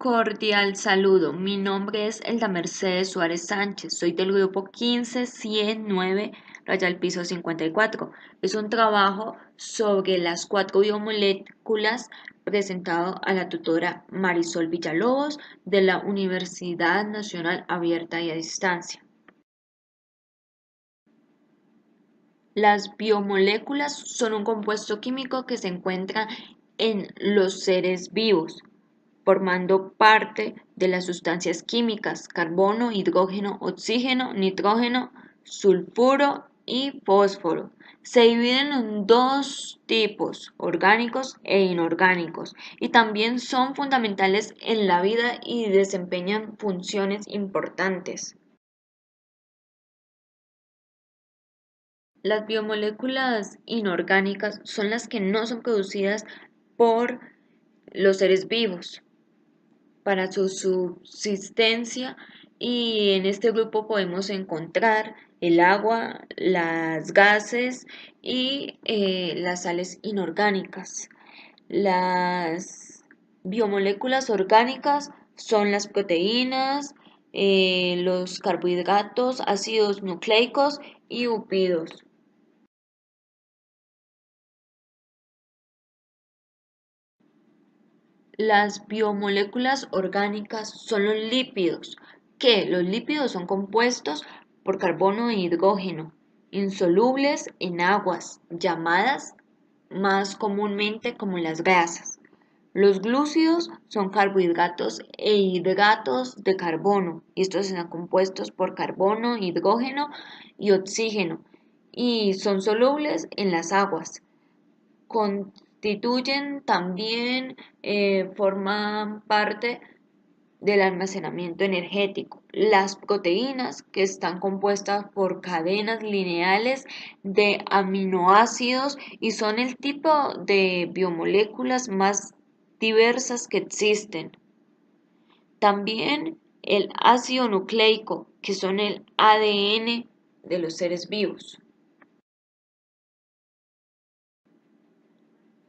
Cordial saludo, mi nombre es Elda Mercedes Suárez Sánchez, soy del grupo 15109, raya al piso 54. Es un trabajo sobre las 4 biomoléculas presentado a la tutora Marisol Villalobos de la Universidad Nacional Abierta y a Distancia. Las biomoléculas son un compuesto químico que se encuentra en los seres vivos, formando parte de las sustancias químicas: carbono, hidrógeno, oxígeno, nitrógeno, sulfuro y fósforo. Se dividen en dos tipos, orgánicos e inorgánicos, y también son fundamentales en la vida y desempeñan funciones importantes. Las biomoléculas inorgánicas son las que no son producidas por los seres vivos para su subsistencia, y en este grupo podemos encontrar el agua, las gases y las sales inorgánicas. Las biomoléculas orgánicas son las proteínas, los carbohidratos, ácidos nucleicos y úpidos. Las biomoléculas orgánicas son los lípidos, que los lípidos son compuestos por carbono e hidrógeno, insolubles en aguas, llamadas más comúnmente como las grasas. Los glúcidos son carbohidratos e hidratos de carbono, y estos están compuestos por carbono, hidrógeno y oxígeno, y son solubles en las aguas. Constituyen también, forman parte del almacenamiento energético. Las proteínas, que están compuestas por cadenas lineales de aminoácidos y son el tipo de biomoléculas más diversas que existen. También el ácido nucleico, que son el ADN de los seres vivos.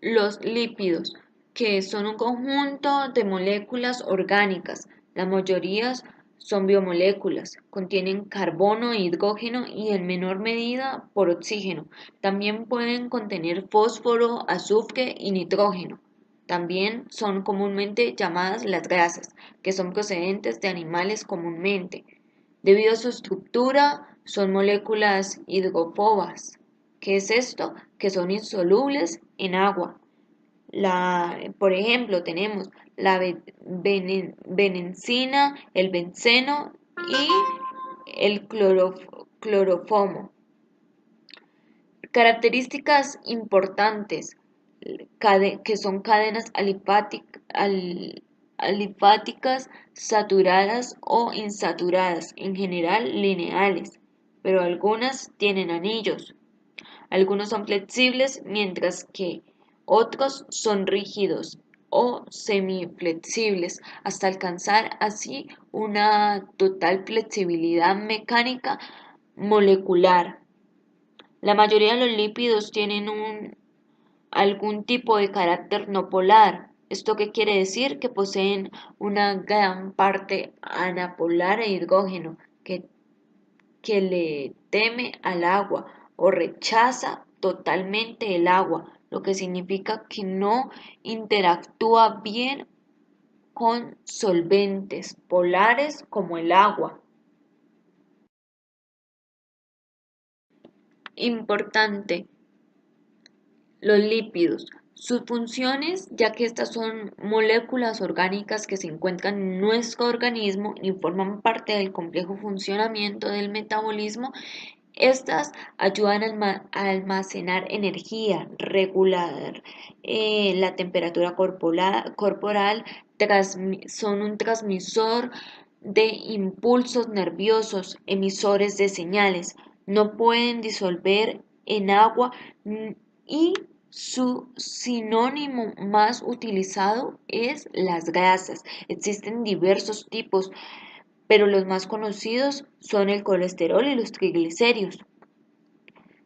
Los lípidos, que son un conjunto de moléculas orgánicas, la mayoría son biomoléculas, contienen carbono e hidrógeno y en menor medida por oxígeno. También pueden contener fósforo, azufre y nitrógeno. También son comúnmente llamadas las grasas, que son procedentes de animales comúnmente. Debido a su estructura, son moléculas hidrófobas. ¿Qué es esto? Que son insolubles en agua. Por ejemplo, tenemos la bencina, el benceno y el clorofomo. Características importantes que son cadenas alifáticas saturadas o insaturadas, en general lineales, pero algunas tienen anillos. Algunos son flexibles, mientras que otros son rígidos o semiflexibles, hasta alcanzar así una total flexibilidad mecánica molecular. La mayoría de los lípidos tienen algún tipo de carácter no polar. ¿Esto qué quiere decir? Que poseen una gran parte anapolar e hidrógeno que le teme al agua o rechaza totalmente el agua, lo que significa que no interactúa bien con solventes polares como el agua. Importante, los lípidos. Sus funciones, ya que estas son moléculas orgánicas que se encuentran en nuestro organismo y forman parte del complejo funcionamiento del metabolismo. Estas ayudan a almacenar energía, regular la temperatura corporal, son un transmisor de impulsos nerviosos, emisores de señales, no pueden disolver en agua, y su sinónimo más utilizado es las grasas. Existen diversos tipos, pero los más conocidos son el colesterol y los triglicéridos.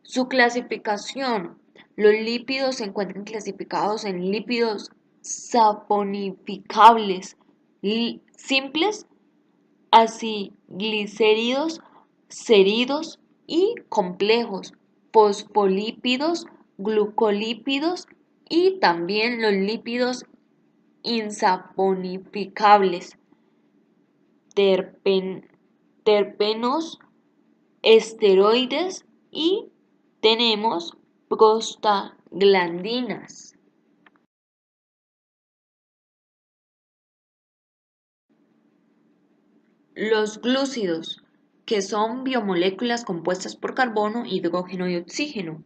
Su clasificación. Los lípidos se encuentran clasificados en lípidos saponificables, simples, aciglicéridos, ceridos y complejos, fosfolípidos, glucolípidos y también los lípidos insaponificables, terpenos, esteroides y tenemos prostaglandinas. Los glúcidos, que son biomoléculas compuestas por carbono, hidrógeno y oxígeno.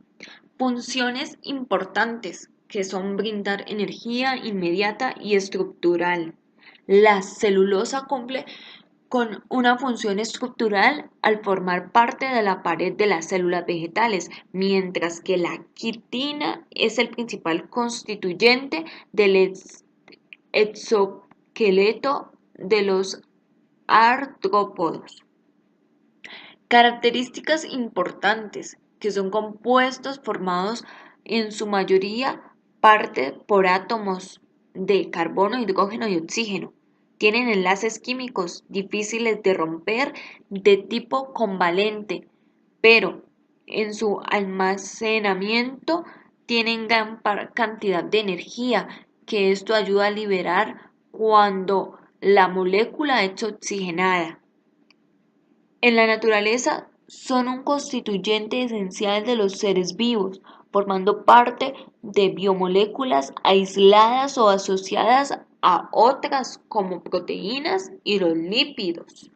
Funciones importantes, que son brindar energía inmediata y estructural. La celulosa cumple con una función estructural al formar parte de la pared de las células vegetales, mientras que la quitina es el principal constituyente del exoesqueleto de los artrópodos. Características importantes, que son compuestos formados en su mayoría parte por átomos de carbono, hidrógeno y oxígeno. Tienen enlaces químicos difíciles de romper de tipo covalente, pero en su almacenamiento tienen gran cantidad de energía, que esto ayuda a liberar cuando la molécula es oxigenada. En la naturaleza son un constituyente esencial de los seres vivos, formando parte de biomoléculas aisladas o asociadas a otras como proteínas y los lípidos.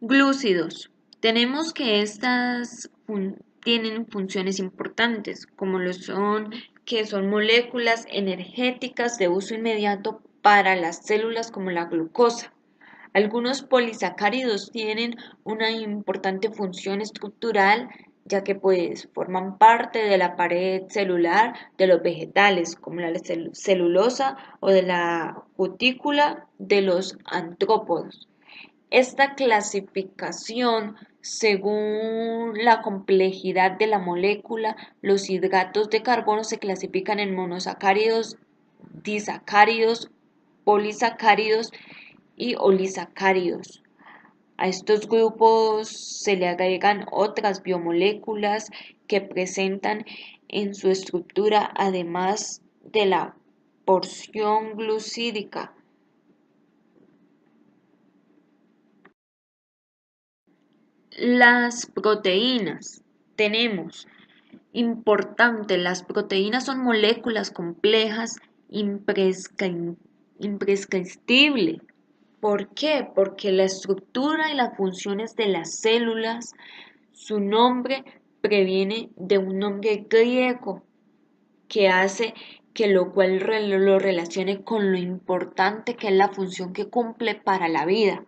Glúcidos. Tenemos que estas tienen funciones importantes, como lo son que son moléculas energéticas de uso inmediato para las células como la glucosa. Algunos polisacáridos tienen una importante función estructural, ya que pues forman parte de la pared celular de los vegetales, como la celulosa o de la cutícula de los artrópodos. Esta clasificación, según la complejidad de la molécula, los hidratos de carbono se clasifican en monosacáridos, disacáridos, polisacáridos y olisacáridos. A estos grupos se le agregan otras biomoléculas que presentan en su estructura, además de la porción glucídica. Las proteínas. Tenemos importante, las proteínas son moléculas complejas imprescindibles. ¿Por qué? Porque la estructura y las funciones de las células, su nombre previene de un nombre griego que hace que lo cual lo relacione con lo importante que es la función que cumple para la vida.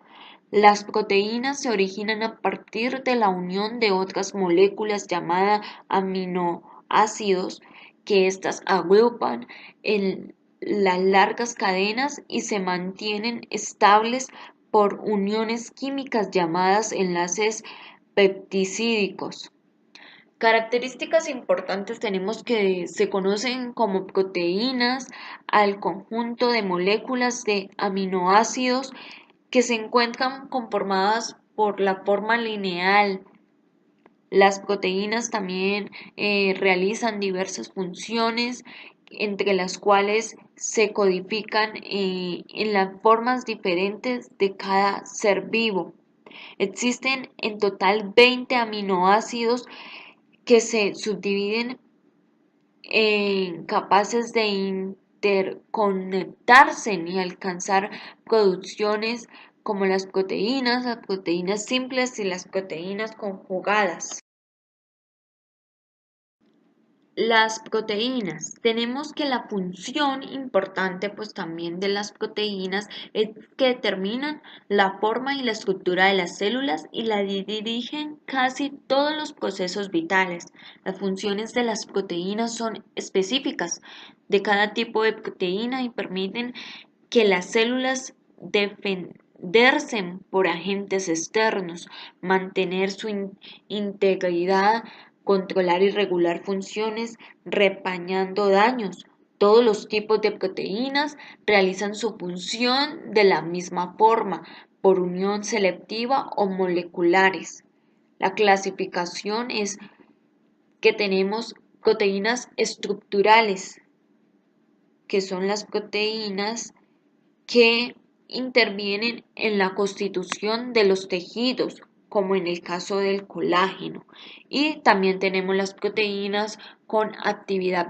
Las proteínas se originan a partir de la unión de otras moléculas llamadas aminoácidos, que éstas agrupan en las largas cadenas y se mantienen estables por uniones químicas llamadas enlaces peptídicos. Características importantes tenemos que se conocen como proteínas al conjunto de moléculas de aminoácidos que se encuentran conformadas por la forma lineal. Las proteínas también realizan diversas funciones, entre las cuales se codifican en las formas diferentes de cada ser vivo. Existen en total 20 aminoácidos que se subdividen en capaces de interconectarse y alcanzar producciones como las proteínas simples y las proteínas conjugadas. Las proteínas. Tenemos que la función importante pues también de las proteínas es que determinan la forma y la estructura de las células y la dirigen casi todos los procesos vitales. Las funciones de las proteínas son específicas de cada tipo de proteína y permiten que las células defenderse por agentes externos, mantener su integridad, controlar y regular funciones, repañando daños, Todos los tipos de proteínas realizan su función de la misma forma, por unión selectiva o moleculares. La clasificación es que tenemos proteínas estructurales, que son las proteínas que intervienen en la constitución de los tejidos, como en el caso del colágeno. Y también tenemos las proteínas con actividad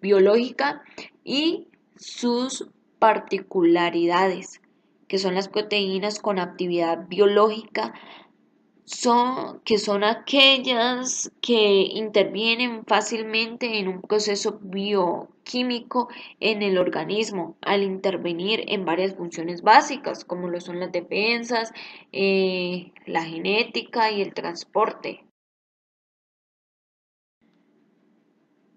biológica y sus particularidades, que son las proteínas con actividad biológica, que son aquellas que intervienen fácilmente en un proceso bioquímico en el organismo al intervenir en varias funciones básicas, como lo son las defensas, la genética y el transporte.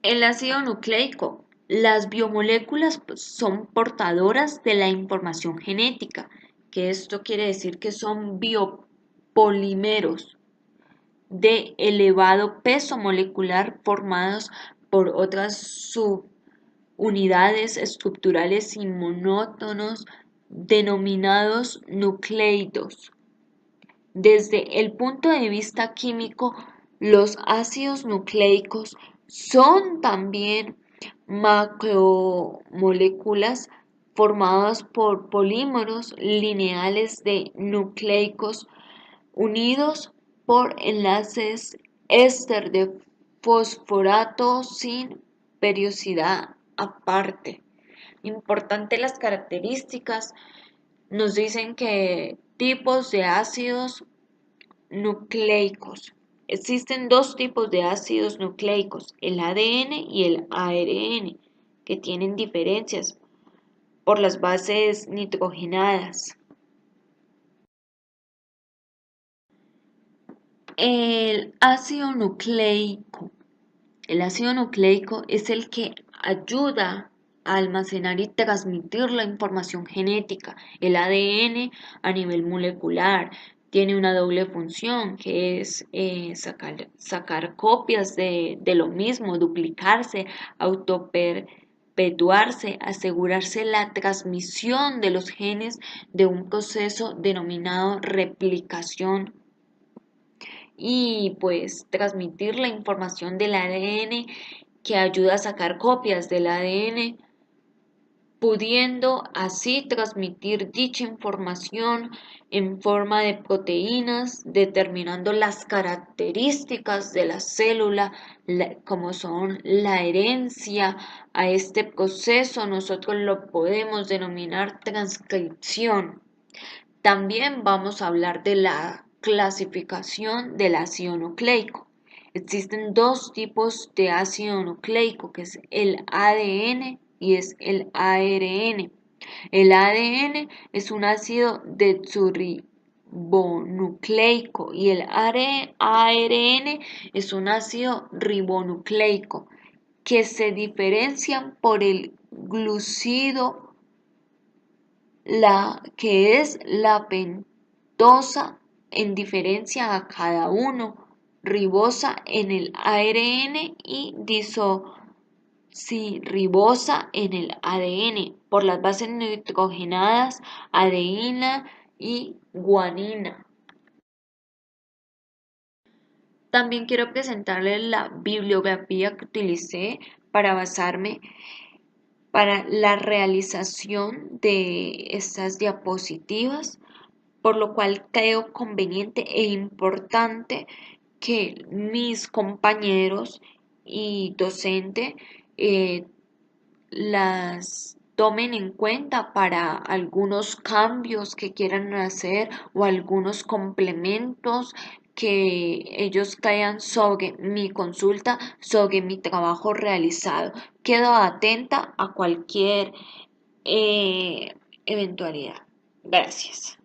El ácido nucleico. Las biomoléculas son portadoras de la información genética, que esto quiere decir que son biopolímeros de elevado peso molecular formados por otras subunidades estructurales y monótonos denominados nucleidos. Desde el punto de vista químico, los ácidos nucleicos son también macromoléculas formadas por polímeros lineales de nucleicos unidos por enlaces éster de fosforato sin periodicidad aparte. Importante las características, nos dicen que tipos de ácidos nucleicos. Existen dos tipos de ácidos nucleicos, el ADN y el ARN, que tienen diferencias por las bases nitrogenadas. El ácido nucleico. El ácido nucleico es el que ayuda a almacenar y transmitir la información genética. El ADN a nivel molecular tiene una doble función, que es sacar copias de lo mismo, duplicarse, autoperpetuarse, asegurarse la transmisión de los genes de un proceso denominado replicación y pues transmitir la información del ADN que ayuda a sacar copias del ADN, pudiendo así transmitir dicha información en forma de proteínas, determinando las características de la célula, como son la herencia. A este proceso nosotros lo podemos denominar transcripción. También vamos a hablar de la clasificación del ácido nucleico. Existen dos tipos de ácido nucleico, que es el ADN y es el ARN. El ADN es un ácido desoxirribonucleico y el ARN es un ácido ribonucleico que se diferencian por el glucido, que es la pentosa en diferencia a cada uno, ribosa en el ARN y disoxirribosa en el ADN por las bases nitrogenadas adenina y guanina. También quiero presentarles la bibliografía que utilicé para basarme para la realización de estas diapositivas, por lo cual creo conveniente e importante que mis compañeros y docente las tomen en cuenta para algunos cambios que quieran hacer o algunos complementos que ellos crean sobre mi consulta, sobre mi trabajo realizado. Quedo atenta a cualquier eventualidad. Gracias.